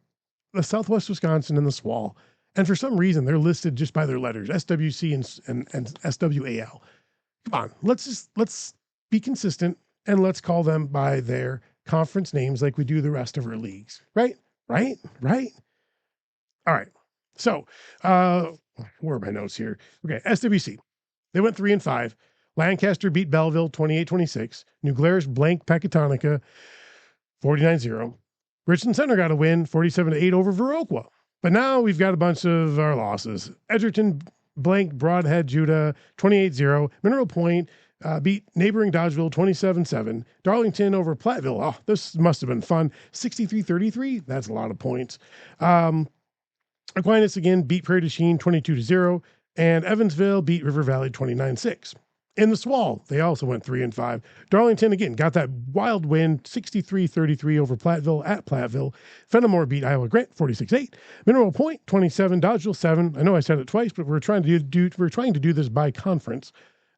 S1: the Southwest Wisconsin and the SWAL. And for some reason, they're listed just by their letters, SWC and SWAL. Come on, let's be consistent and let's call them by their conference names like we do the rest of our leagues. Right? All right. So, where are my notes here? Okay, SWC. They went 3-5. Lancaster beat Belleville 28-26. New Glarus blanked Pecatonica 49-0. Richland Center got a win 47-8 over Viroqua. But now we've got a bunch of our losses. Edgerton blanked Broadhead Judah 28-0. Mineral Point beat neighboring Dodgeville 27-7. Darlington over Platteville. Oh, this must have been fun. 63-33. That's a lot of points. Aquinas again beat Prairie du Chien 22-0. And Evansville beat River Valley 29-6. In the SWAL, they also went 3-5. Darlington, again, got that wild win, 63-33 over Platteville at Platteville. Fenimore beat Iowa Grant 46-8. Mineral Point 27, Dodgeville 7. I know I said it twice, but we're trying to do this by conference.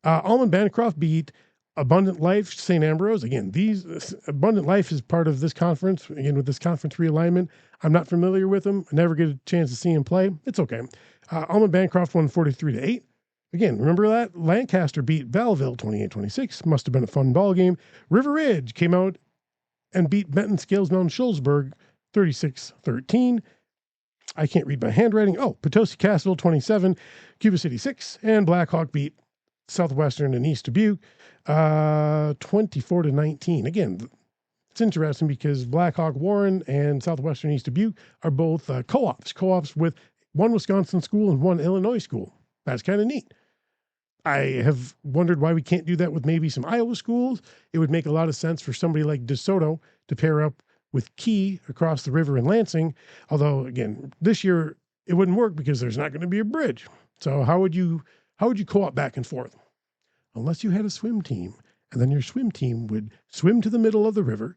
S1: Almond Bancroft beat Abundant Life St. Ambrose. Again, Abundant Life is part of this conference. Again, with this conference realignment, I'm not familiar with them. I never get a chance to see him play. It's okay. Almond Bancroft won 43-8. Again, remember that? Lancaster beat Belleville 28-26. Must have been a fun ball game. River Ridge came out and beat Benton Scales Mountain Schulzberg 36-13. I can't read my handwriting. Oh, Potosi Castle 27, Cuba City 6, and Blackhawk beat Southwestern and East Dubuque 24-19. Again, it's interesting because Blackhawk Warren and Southwestern East Dubuque are both co-ops with one Wisconsin school and one Illinois school. That's kind of neat. I have wondered why we can't do that with maybe some Iowa schools. It would make a lot of sense for somebody like DeSoto to pair up with Key across the river in Lansing. Although, again, this year it wouldn't work because there's not going to be a bridge. So how would you co-op back and forth? Unless you had a swim team. And then your swim team would swim to the middle of the river,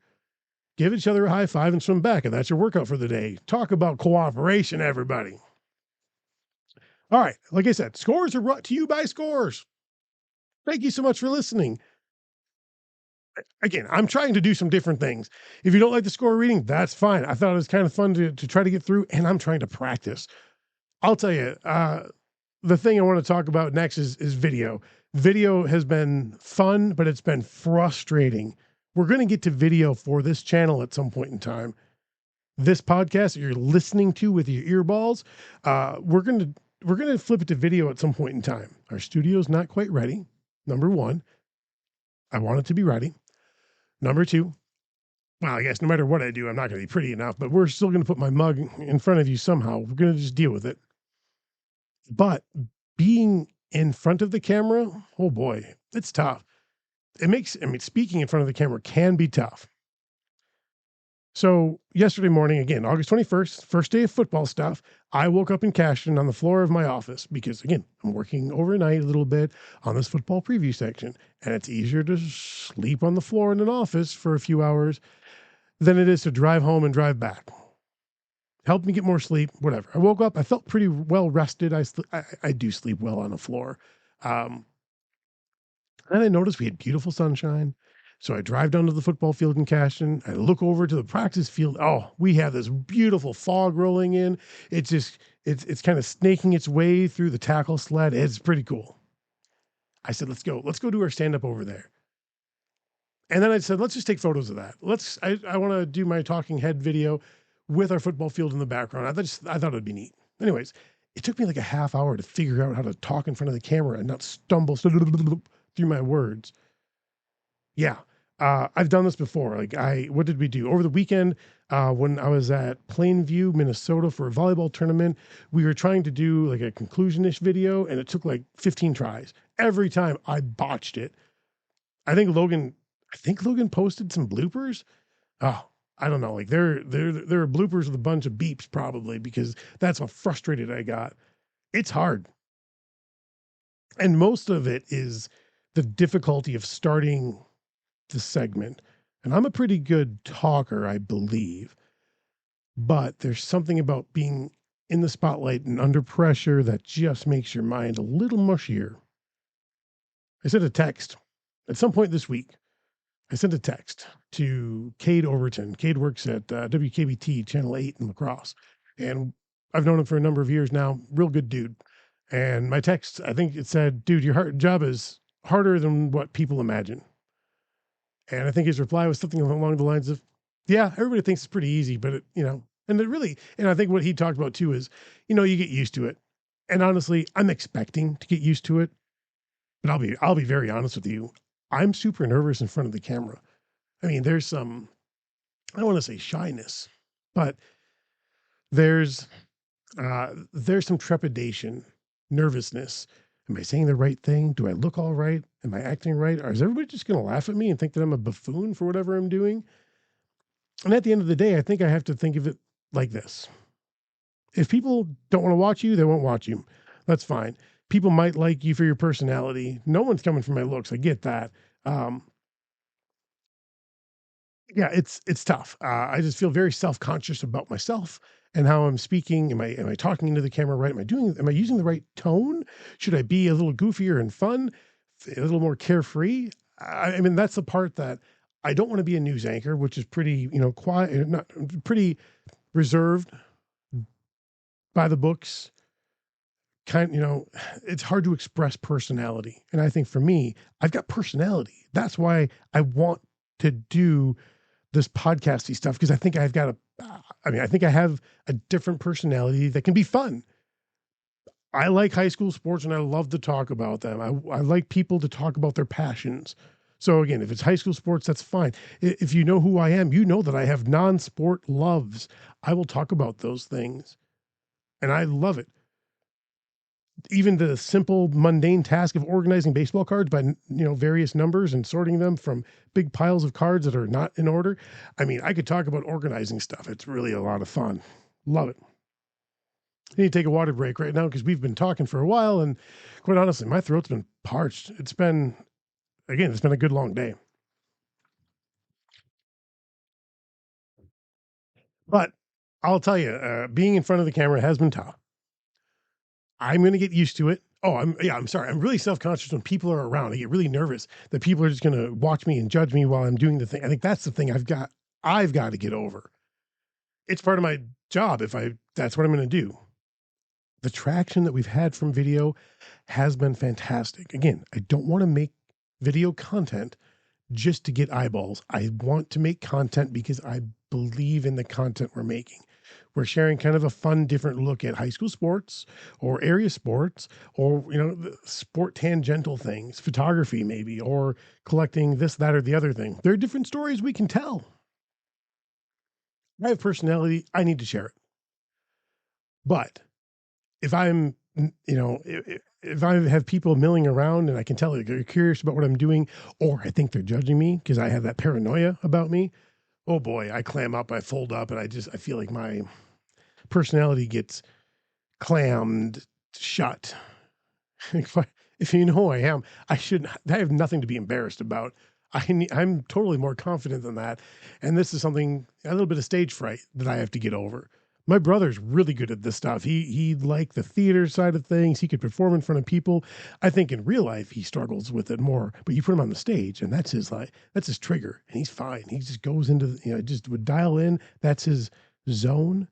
S1: give each other a high five, and swim back. And that's your workout for the day. Talk about cooperation, everybody. All right. Like I said, scores are brought to you by Scores. Thank you so much for listening. Again, I'm trying to do some different things. If you don't like the score reading, that's fine. I thought it was kind of fun to try to get through, and I'm trying to practice. I'll tell you, the thing I want to talk about next is video. Video has been fun, but it's been frustrating. We're going to get to video for this channel at some point in time. This podcast that you're listening to with your earballs, we're going to flip it to video at some point in time. Our studio's not quite ready. Number one, I want it to be ready. Number two, well, I guess no matter what I do, I'm not going to be pretty enough, but we're still going to put my mug in front of you somehow. We're going to just deal with it. But being in front of the camera, oh boy, it's tough. Speaking in front of the camera can be tough. So yesterday morning, again, August 21st, first day of football stuff, I woke up in Cashton on the floor of my office because, again, I'm working overnight a little bit on this football preview section, and it's easier to sleep on the floor in an office for a few hours than it is to drive home and drive back. Helped me get more sleep, whatever. I woke up, I felt pretty well rested. I do sleep well on the floor. And I noticed we had beautiful sunshine. So I drive down to the football field in Cashton. I look over to the practice field. Oh, we have this beautiful fog rolling in. It's kind of snaking its way through the tackle sled. It's pretty cool. I said, let's go do our stand up over there. And then I said, let's just take photos of that. I want to do my talking head video with our football field in the background. I thought it'd be neat. Anyways, it took me like a half hour to figure out how to talk in front of the camera and not stumble through my words. Yeah. I've done this before. What did we do over the weekend? When I was at Plainview, Minnesota for a volleyball tournament, we were trying to do like a conclusion-ish video, and it took like 15 tries. Every time I botched it. I think Logan posted some bloopers. Oh, I don't know. Like there are bloopers with a bunch of beeps probably, because that's how frustrated I got. It's hard. And most of it is the difficulty of starting the segment. And I'm a pretty good talker, I believe, but there's something about being in the spotlight and under pressure that just makes your mind a little mushier. I sent a text at some point this week. I sent a text to Cade Overton. Cade works at WKBT Channel 8 in La Crosse, and I've known him for a number of years now. Real good dude. And my text, I think it said, dude, your job is harder than what people imagine. And I think his reply was something along the lines of, yeah, everybody thinks it's pretty easy, but and I think what he talked about too is, you get used to it. And honestly, I'm expecting to get used to it, but I'll be very honest with you. I'm super nervous in front of the camera. I mean, there's some, I don't want to say shyness, but there's some trepidation, nervousness. Am I saying the right thing? Do I look all right? Am I acting right? Or is everybody just going to laugh at me and think that I'm a buffoon for whatever I'm doing? And at the end of the day, I think I have to think of it like this. If people don't want to watch you, they won't watch you. That's fine. People might like you for your personality. No one's coming for my looks. I get that. Yeah, it's tough. I just feel very self-conscious about myself and how I'm speaking. Am I talking into the camera right? Am I using the right tone? Should I be a little goofier and fun, a little more carefree? I mean, that's the part that I don't want to be a news anchor, which is pretty, quiet, not pretty reserved, by the books. It's hard to express personality. And I think for me, I've got personality. That's why I want to do this podcasty stuff, because I think I have a different personality that can be fun. I like high school sports and I love to talk about them. I like people to talk about their passions. So again, if it's high school sports, that's fine. If you know who I am, you know that I have non-sport loves. I will talk about those things and I love it. Even the simple, mundane task of organizing baseball cards by, various numbers and sorting them from big piles of cards that are not in order. I mean, I could talk about organizing stuff. It's really a lot of fun. Love it. I need to take a water break right now because we've been talking for a while. And quite honestly, my throat's been parched. It's been again, it's been a good long day. But I'll tell you, being in front of the camera has been tough. I'm going to get used to it. Oh, I'm sorry. I'm really self conscious when people are around. I get really nervous that people are just going to watch me and judge me while I'm doing the thing. I think that's the thing I've got to get over. It's part of my job. That's what I'm going to do. The traction that we've had from video has been fantastic. Again, I don't want to make video content just to get eyeballs. I want to make content because I believe in the content we're making. We're sharing kind of a fun, different look at high school sports or area sports or, sport tangential things, photography maybe, or collecting this, that, or the other thing. There are different stories we can tell. I have personality. I need to share it. But if I'm, if I have people milling around and I can tell they're curious about what I'm doing, or I think they're judging me because I have that paranoia about me, oh boy, I clam up, I fold up, and I feel like my personality gets clammed shut. If you know who I am, I have nothing to be embarrassed about. I'm totally more confident than that. And this is something, a little bit of stage fright that I have to get over. My brother's really good at this stuff. He liked the theater side of things. He could perform in front of people. I think in real life he struggles with it more. But you put him on the stage, and that's his trigger, and he's fine. He just goes into just would dial in. That's his zone,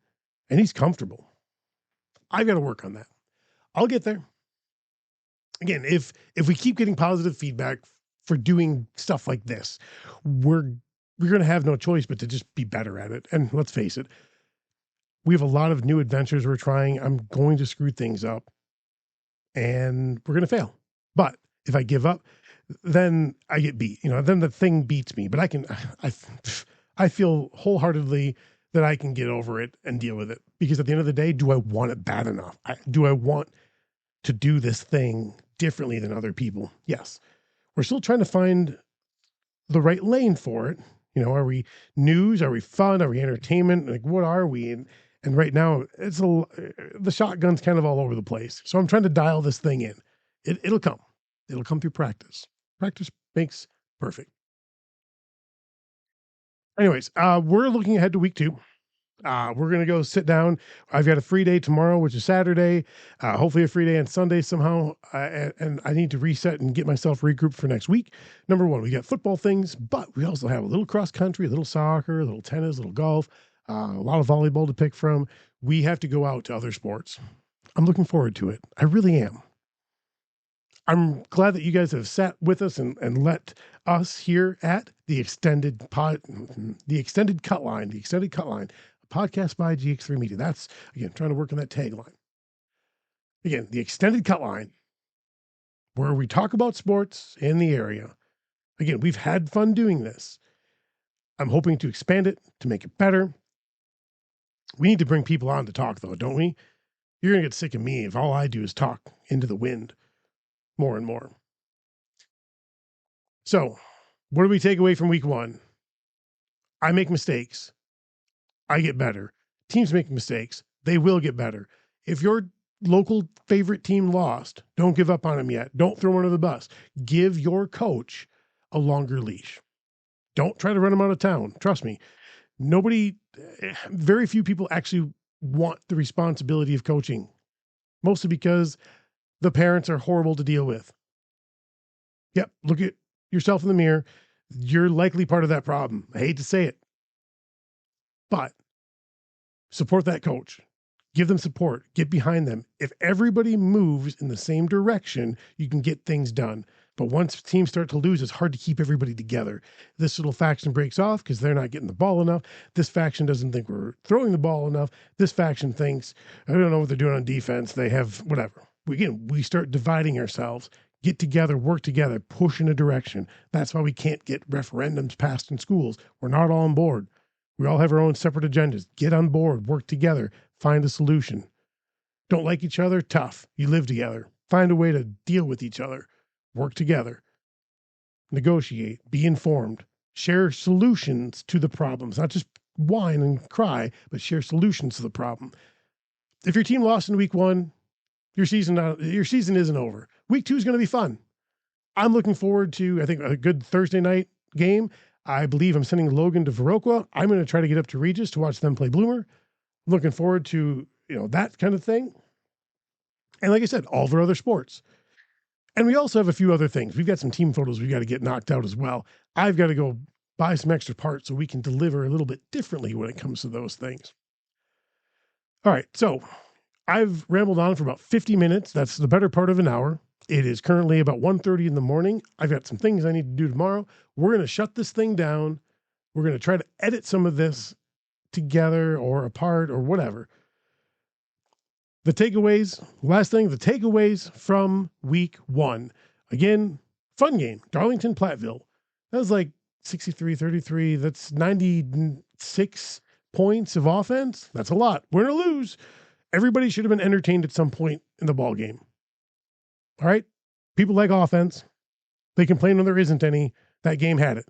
S1: and he's comfortable. I've got to work on that. I'll get there. Again, if we keep getting positive feedback for doing stuff like this, we're going to have no choice but to just be better at it. And let's face it, we have a lot of new adventures we're trying. I'm going to screw things up and we're going to fail. But if I give up, then I get beat, then the thing beats me, but I feel wholeheartedly that I can get over it and deal with it, because at the end of the day, do I want it bad enough? Do I want to do this thing differently than other people? Yes. We're still trying to find the right lane for it. Are we news? Are we fun? Are we entertainment? Like, what are we? And right now, the shotgun's kind of all over the place. So I'm trying to dial this thing in. It'll come. It'll come through practice. Practice makes perfect. Anyways, we're looking ahead to week 2. We're going to go sit down. I've got a free day tomorrow, which is Saturday. Hopefully a free day on Sunday somehow. And I need to reset and get myself regrouped for next week. Number one, we got football things, but we also have a little cross country, a little soccer, a little tennis, a little golf, a lot of volleyball to pick from. We have to go out to other sports. I'm looking forward to it. I really am. I'm glad that you guys have sat with us and let us here at the extended Cutline, podcast by GX3 Media. That's, again, trying to work on that tagline. Again, the extended Cutline, where we talk about sports in the area. Again, we've had fun doing this. I'm hoping to expand it, to make it better. We need to bring people on to talk, though, don't we? You're going to get sick of me if all I do is talk into the wind more and more. So, what do we take away from week 1? I make mistakes. I get better. Teams make mistakes. They will get better. If your local favorite team lost, don't give up on them yet. Don't throw them under the bus. Give your coach a longer leash. Don't try to run them out of town. Trust me. Very few people actually want the responsibility of coaching, mostly because the parents are horrible to deal with. Yep, look at yourself in the mirror. You're likely part of that problem. I hate to say it, but support that coach. Give them support. Get behind them. If everybody moves in the same direction, you can get things done. But once teams start to lose, it's hard to keep everybody together. This little faction breaks off because they're not getting the ball enough. This faction doesn't think we're throwing the ball enough. This faction thinks, I don't know what they're doing on defense. They have whatever. We start dividing ourselves. Get together, work together, push in a direction. That's why we can't get referendums passed in schools. We're not all on board. We all have our own separate agendas. Get on board, work together, find a solution. Don't like each other? Tough. You live together. Find a way to deal with each other. Work together. Negotiate. Be informed. Share solutions to the problems. Not just whine and cry, but share solutions to the problem. If your team lost in week 1, your season isn't over. Week 2 is going to be fun. I'm looking forward to, I think, a good Thursday night game. I believe I'm sending Logan to Viroqua. I'm going to try to get up to Regis to watch them play Bloomer. I'm looking forward to, that kind of thing. And like I said, all of our other sports. And we also have a few other things. We've got some team photos we've got to get knocked out as well. I've got to go buy some extra parts so we can deliver a little bit differently when it comes to those things. All right, so I've rambled on for about 50 minutes. That's the better part of an hour. It is currently about 1:30 in the morning. I've got some things I need to do tomorrow. We're going to shut this thing down. We're going to try to edit some of this together or apart or whatever. The takeaways, last thing, the takeaways from week 1. Again, fun game, Darlington Platteville. That was like 63-33. That's 96 points of offense. That's a lot. Win or lose. Everybody should have been entertained at some point in the ball game. All right? People like offense. They complain when there isn't any. That game had it.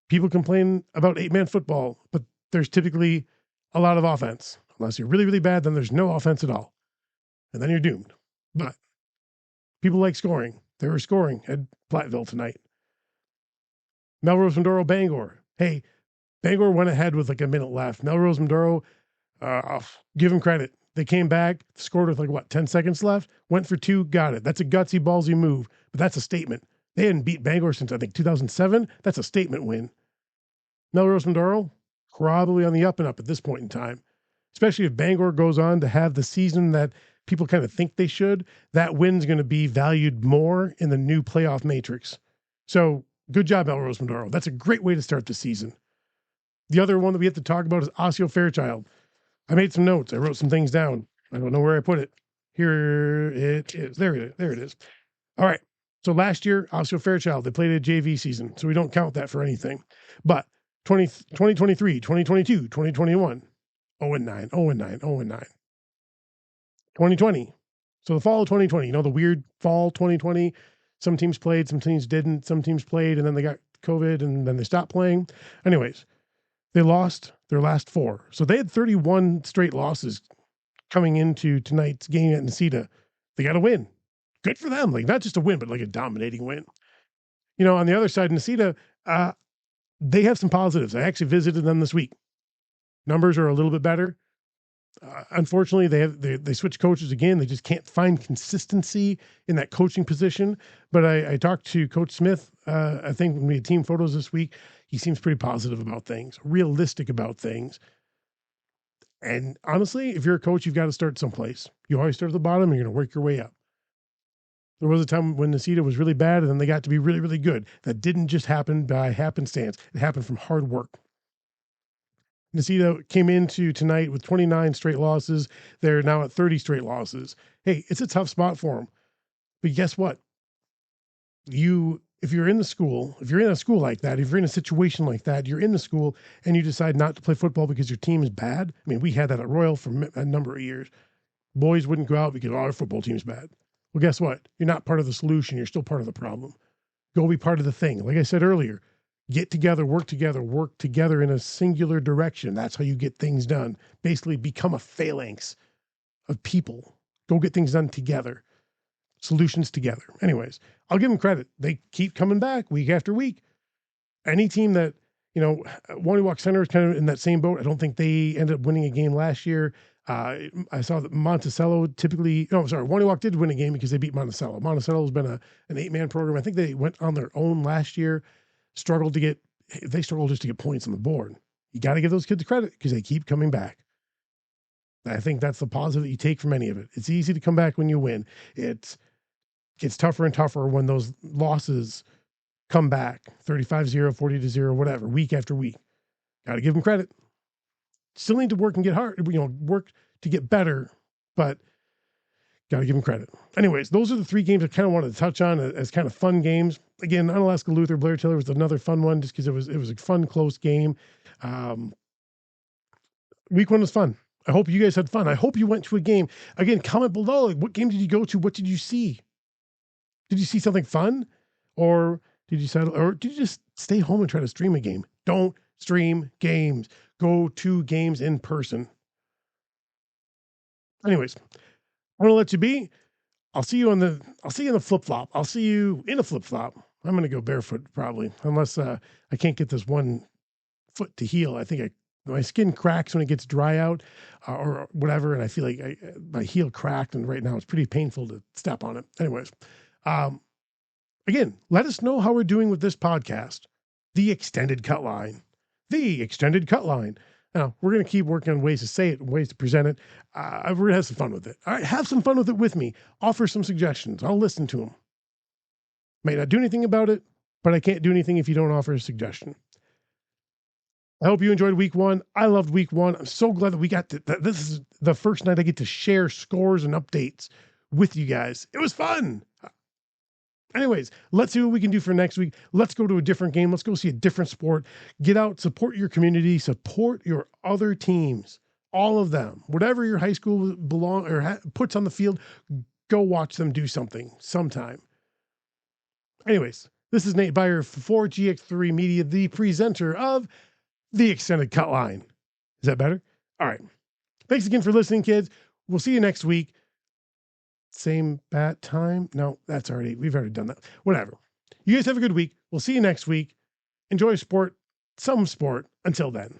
S1: People complain about 8-man football, but there's typically a lot of offense. Unless you're really, really bad, then there's no offense at all. And then you're doomed. But people like scoring. They were scoring at Platteville tonight. Melrose Mindoro, Bangor. Hey, Bangor went ahead with like a minute left. Melrose Mindoro, I'll give them credit. They came back, scored with 10 seconds left, went for 2, got it. That's a gutsy, ballsy move, but that's a statement. They hadn't beat Bangor since, I think, 2007. That's a statement win. Melrose Mindoro, probably on the up and up at this point in time, especially if Bangor goes on to have the season that people kind of think they should. That win's going to be valued more in the new playoff matrix. So good job, Melrose Mindoro. That's a great way to start the season. The other one that we have to talk about is Osseo Fairchild. I made some notes. I wrote some things down. I don't know where I put it. Here it is. There it is. All right. So last year, Osseo Fairchild, they played a JV season, so we don't count that for anything. But 2023, 2022, 2021, 0-9, 0-9, 0-9. 2020. So the fall of 2020, the weird fall 2020, some teams played, some teams didn't, some teams played, and then they got COVID, and then they stopped playing. Anyways, they lost their last 4. So they had 31 straight losses coming into tonight's game at Necedah. They got a win. Good for them. Not just a win, but a dominating win. On the other side, Necedah, they have some positives. I actually visited them this week. Numbers are a little bit better. Unfortunately, they switch coaches again. They just can't find consistency in that coaching position. But I talked to Coach Smith, I think when we had team photos this week. He seems pretty positive about things, realistic about things. And honestly, if you're a coach, you've got to start someplace. You always start at the bottom and you're going to work your way up. There was a time when Necedah was really bad and then they got to be really, really good. That didn't just happen by happenstance. It happened from hard work. Necedah came into tonight with 29 straight losses. They're now at 30 straight losses. Hey, it's a tough spot for them. But guess what? If you're in a school like that, if you're in a situation like that, you're in the school and you decide not to play football because your team is bad. I mean, we had that at Royal for a number of years. Boys wouldn't go out because our football team's bad. Well, guess what? You're not part of the solution. You're still part of the problem. Go be part of the thing. Like I said earlier, get together, work together in a singular direction. That's how you get things done. Basically, become a phalanx of people. Go get things done together. Solutions together. Anyways, I'll give them credit. They keep coming back week after week. Any team that, Waniwak Center is kind of in that same boat. I don't think they ended up winning a game last year. I saw that Waniwak did win a game because they beat Monticello. Monticello has been an 8-man program. I think they went on their own last year. Struggled just to get points on the board. You got to give those kids credit because they keep coming back. I think that's the positive that you take from any of it. It's easy to come back when you win. It gets tougher and tougher when those losses come back, 35-0, 40-0, whatever, week after week. Got to give them credit. Still need to work and get hard, work to get better, but got to give them credit. Anyways, those are the 3 games I kind of wanted to touch on as kind of fun games. Again, Unalaska Luther, Blair Taylor was another fun one just because it was a fun, close game. Week 1 was fun. I hope you guys had fun. I hope you went to a game. Again, comment below. What game did you go to? What did you see? Did you see something fun? Or did you just stay home and try to stream a game? Don't stream games. Go to games in person. Anyways, I'm going to let you be. I'll see you in the flip flop. I'll see you in a flip flop. I'm going to go barefoot probably, unless I can't get this one foot to heal. I think my skin cracks when it gets dry out or whatever, and I feel like my heel cracked, and right now it's pretty painful to step on it. Anyways, again, let us know how we're doing with this podcast, the extended cut line, the extended cut line. Now, we're going to keep working on ways to say it, ways to present it. We're going to have some fun with it. All right, have some fun with it with me. Offer some suggestions. I'll listen to them. May not do anything about it, but I can't do anything if you don't offer a suggestion. I hope you enjoyed week one. I loved week one. I'm so glad that we got this is the first night I get to share scores and updates with you guys. It was fun. Anyways, let's see what we can do for next week. Let's go to a different game. Let's go see a different sport. Get out, support your community, support your other teams, all of them. Whatever your high school puts on the field, go watch them do something sometime. Anyways, this is Nate Byer for GX3 Media, the presenter of the Extended Cut Line. Is that better? All right. Thanks again for listening, kids. We'll see you next week. Same bat time? No, we've already done that. Whatever. You guys have a good week. We'll see you next week. Enjoy some sport. Until then.